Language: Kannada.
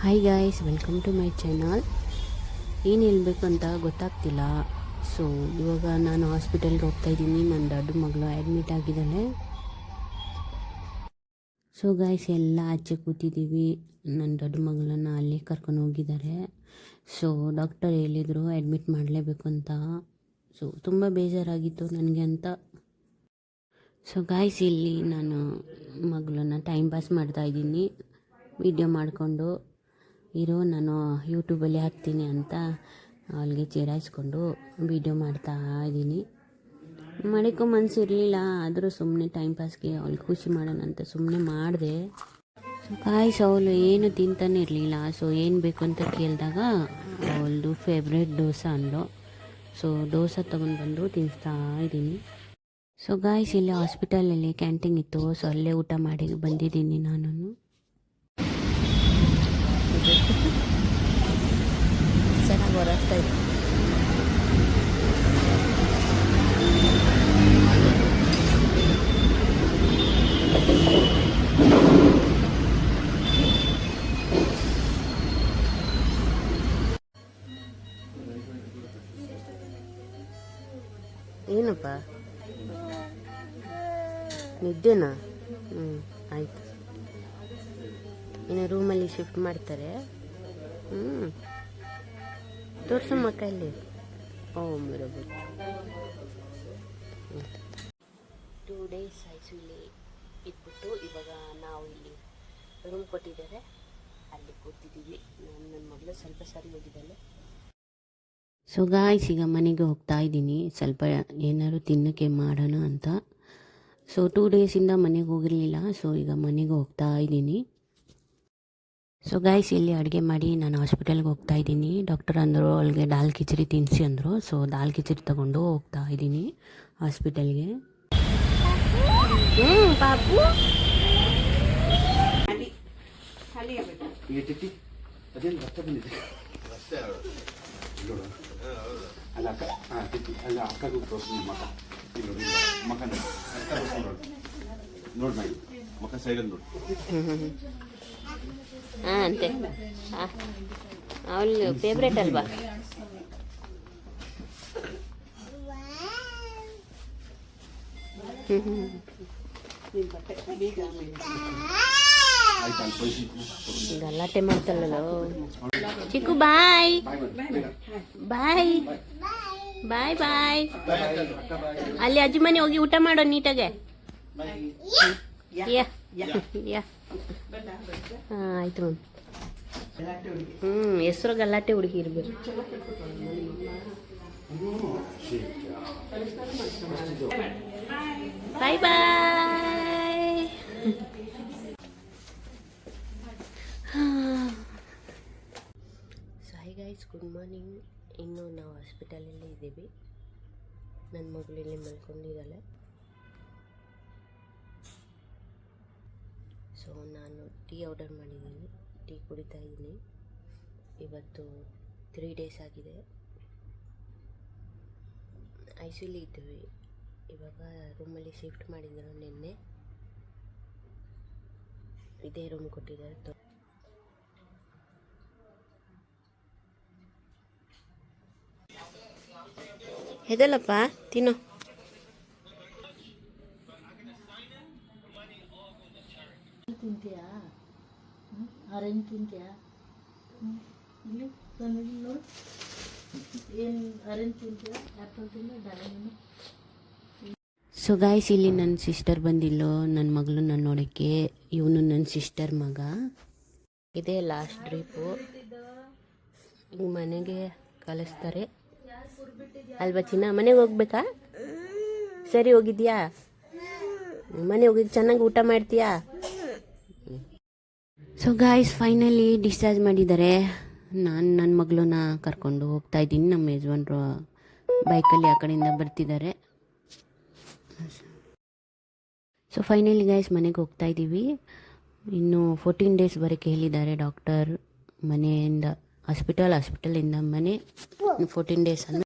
Hi guys, welcome to my channel. ಏನು ಹೇಳಬೇಕು ಅಂತ ಗೊತ್ತಾಗ್ತಿಲ್ಲ. ಸೊ ಇವಾಗ ನಾನು ಹಾಸ್ಪಿಟಲ್ಗೆ ಹೋಗ್ತಾಯಿದ್ದೀನಿ. ನನ್ನ ದೊಡ್ಡ ಮಗಳು ಅಡ್ಮಿಟ್ ಆಗಿದ್ದಾಳೆ. ಸೊ ಗಾಯ್ಸ್, ಎಲ್ಲ ಆಚೆ ಕೂತಿದ್ದೀವಿ. ನನ್ನ ದೊಡ್ಡ ಮಗಳನ್ನ ಅಲ್ಲಿ ಕರ್ಕೊಂಡು ಹೋಗಿದ್ದಾರೆ. ಸೊ ಡಾಕ್ಟರ್ ಹೇಳಿದರು ಅಡ್ಮಿಟ್ ಮಾಡಲೇಬೇಕು ಅಂತ. ಸೊ ತುಂಬ ಬೇಜಾರಾಗಿತ್ತು ನನಗೆ ಅಂತ. ಸೊ ಗಾಯ್ಸ್, ಇಲ್ಲಿ ನಾನು ಮಗಳನ್ನ ಟೈಮ್ ಪಾಸ್ ಮಾಡ್ತಾಯಿದ್ದೀನಿ. ವಿಡಿಯೋ ಮಾಡಿಕೊಂಡು ನಾನು ಯೂಟ್ಯೂಬಲ್ಲಿ ಹಾಕ್ತೀನಿ ಅಂತ ಅವಳಿಗೆ ಚೇರಾಯಿಸ್ಕೊಂಡು ವೀಡಿಯೋ ಮಾಡ್ತಾ ಇದ್ದೀನಿ. ಮಾಡೋಕ್ಕೂ ಮನಸ್ಸು ಇರಲಿಲ್ಲ, ಆದರೂ ಸುಮ್ಮನೆ ಟೈಮ್ ಪಾಸ್ಗೆ ಅವಳಿಗೆ ಖುಷಿ ಮಾಡೋಣ ಅಂತ ಸುಮ್ಮನೆ ಮಾಡಿದೆ. ಸೊ ಗಾಯ್ಸ್, ಅವಳು ಏನು ತಿಂತಾನೆ ಇರಲಿಲ್ಲ. ಸೊ ಏನು ಬೇಕು ಅಂತ ಕೇಳಿದಾಗ ಅವಳದು ಫೇವ್ರೇಟ್ ದೋಸೆ ಅಂದು. ಸೊ ದೋಸೆ ತೊಗೊಂಡು ಬಂದು ತಿನ್ನಿಸ್ತಾ ಇದ್ದೀನಿ. ಸೊ ಗಾಯ್ಸ್, ಇಲ್ಲಿ ಹಾಸ್ಪಿಟಲಲ್ಲಿ ಕ್ಯಾಂಟೀನ್ ಇತ್ತು. ಸೊ ಅಲ್ಲೇ ಊಟ ಮಾಡಿ ಬಂದಿದ್ದೀನಿ ನಾನು. ಚೆನ್ನಾಗಿ ಹೊರಗ್ತಾ ಇತ್ತು. ಏನಪ್ಪ, ನಿದ್ದೆನಾ? ಆಯಿತು. ಇನ್ನು ರೂಮಲ್ಲಿ ಶಿಫ್ಟ್ ಮಾಡ್ತಾರೆ. ತೋರ್ಸಮ್ಮ ಕೈಲಿ. ಬರೋಬೋದು. 2 days ಆಯಿತು ಇಲ್ಲಿ ಇದ್ಬಿಟ್ಟು. ಇವಾಗ ನಾವು ಇಲ್ಲಿ ರೂಮ್ ಕೊಟ್ಟಿದ್ದಾರೆ, ಅಲ್ಲಿ ಕೂತಿದ್ದೀವಿ. ನನ್ನ ಮಗಳು ಸ್ವಲ್ಪ ಸರಿ ಹೋಗಿದ್ದಾಳೆ. ಸೊ ಗಾಯ್ಸ್, ಈಗ ಮನೆಗೆ ಹೋಗ್ತಾ ಇದ್ದೀನಿ. ಸ್ವಲ್ಪ ಏನಾದ್ರು ತಿನ್ನೋಕ್ಕೆ ಮಾಡೋಣ ಅಂತ. ಸೊ 2 ಡೇಸಿಂದ ಮನೆಗೆ ಹೋಗಿರಲಿಲ್ಲ. ಸೊ ಈಗ ಮನೆಗೆ ಹೋಗ್ತಾ ಇದ್ದೀನಿ. ಸೊ ಗಾಯ್ಸ್, ಇಲ್ಲಿ ಅಡುಗೆ ಮಾಡಿ ನಾನು ಹಾಸ್ಪಿಟಲ್ಗೆ ಹೋಗ್ತಾ ಇದ್ದೀನಿ. ಡಾಕ್ಟರ್ ಅಂದರು ಅವಳಿಗೆ ದಾಲ್ ಕಿಚಡಿ ತಿನ್ನಿಸಿ ಅಂದರು. ಸೊ ದಾಲ್ ಕಿಚಡಿ ತಗೊಂಡು ಹೋಗ್ತಾ ಇದ್ದೀನಿ ಹಾಸ್ಪಿಟಲ್ಗೆ. ಪಾಪು ಅಂತೆ. ಅವಳು ಫೇವ್ರೇಟ್ ಅಲ್ವಾ? ಗಲಾಟೆ ಮಾಡ್ತಲ್ಲ ಚಿಕ್ಕು. ಬಾಯ್ ಬಾಯ್ ಬಾಯ್ ಬಾಯ್. ಅಲ್ಲಿ ಅಜ್ಜಿ ಮನೆ ಹೋಗಿ ಊಟ ಮಾಡೋ ನೀಟಾಗೆ. ಆಯ್ತು ಮ್ಯಾಮ್. ಹೆಸರು ಗಲಾಟೆ ಹುಡುಗಿ ಇರ್ಬೇಕು. Bye bye. Hi guys, good morning. ಇನ್ನು ನಾವು ಹಾಸ್ಪಿಟಲಲ್ಲಿ ಇದ್ದೀವಿ. ನನ್ನ ಮಗಳು ಇಲ್ಲಿ ಮಲ್ಕೊಂಡಿದ್ದಾಳೆ. ಸೊ ನಾನು ಟೀ ಆರ್ಡರ್ ಮಾಡಿದ್ದೀನಿ, ಟೀ ಕುಡಿತಾ ಇದ್ದೀನಿ. ಇವತ್ತು 3 days ಆಗಿದೆ. ಐಸಿಯುಲಿ ಇದ್ದೀವಿ. ಇವಾಗ ರೂಮಲ್ಲಿ ಶಿಫ್ಟ್ ಮಾಡಿದ್ರು ನಿನ್ನೆ. ಇದೇ ರೂಮ್ ಕೊಟ್ಟಿದ್ದಾರೆ. ಹೆದಲ್ಲಪ್ಪ, ತಿನ್ನೋ. ತಿಂತೀಯಾ? ಆರೆಂಜ್ ತಿಂತೀಯಾ? ಇಲ್ಲಿ ನೋಡು. ಏನು ಆರೆಂಜ್ ತಿಂತೀಯಾ? ಆ್ಯಪಲ್ ತಿಂದ ದಾಳಿಂಬೆ. ಸೊ ಗಾಯ್ಸ್, ಇಲ್ಲಿ ನನ್ನ ಸಿಸ್ಟರ್ ಬಂದಿಲ್ಲೋ ನನ್ನ ಮಗಳನ್ನ ನೋಡೋಕ್ಕೆ. ಇವನು ನನ್ನ ಸಿಸ್ಟರ್ ಮಗ. ಇದೇ ಲಾಸ್ಟ್ ಡ್ರಿಪ್ಪು. ಈಗ ಮನೆಗೆ ಕಳಿಸ್ತಾರೆ ಅಲ್ವಾ ಚಿನ್ನ? ಮನೆಗೆ ಹೋಗ್ಬೇಕಾ? ಸರಿ, ಹೋಗಿದ್ಯಾ? ಮನೆ ಹೋಗಿ ಚೆನ್ನಾಗಿ ಊಟ ಮಾಡ್ತೀಯಾ? ಸೊ ಗಾಯ್ಸ್, ಫೈನಲಿ ಡಿಸ್ಚಾರ್ಜ್ ಮಾಡಿದ್ದಾರೆ. ನಾನು ನನ್ನ ಮಗಳನ್ನ ಕರ್ಕೊಂಡು ಹೋಗ್ತಾ ಇದ್ದೀನಿ. ನಮ್ಮ ಯಜಮಾನ್ರು ಬೈಕಲ್ಲಿ ಆ ಕಡೆಯಿಂದ ಬರ್ತಿದ್ದಾರೆ. ಸೊ ಫೈನಲಿ ಗಾಯ್ಸ್, ಮನೆಗೆ ಹೋಗ್ತಾ ಇದ್ದೀವಿ. ಇನ್ನು 14 days ಬರೋಕ್ಕೆ ಹೇಳಿದ್ದಾರೆ ಡಾಕ್ಟರ್. ಮನೆಯಿಂದ ಹಾಸ್ಪಿಟಲಿಂದ ಮನೆ 14 days ಅಂದರೆ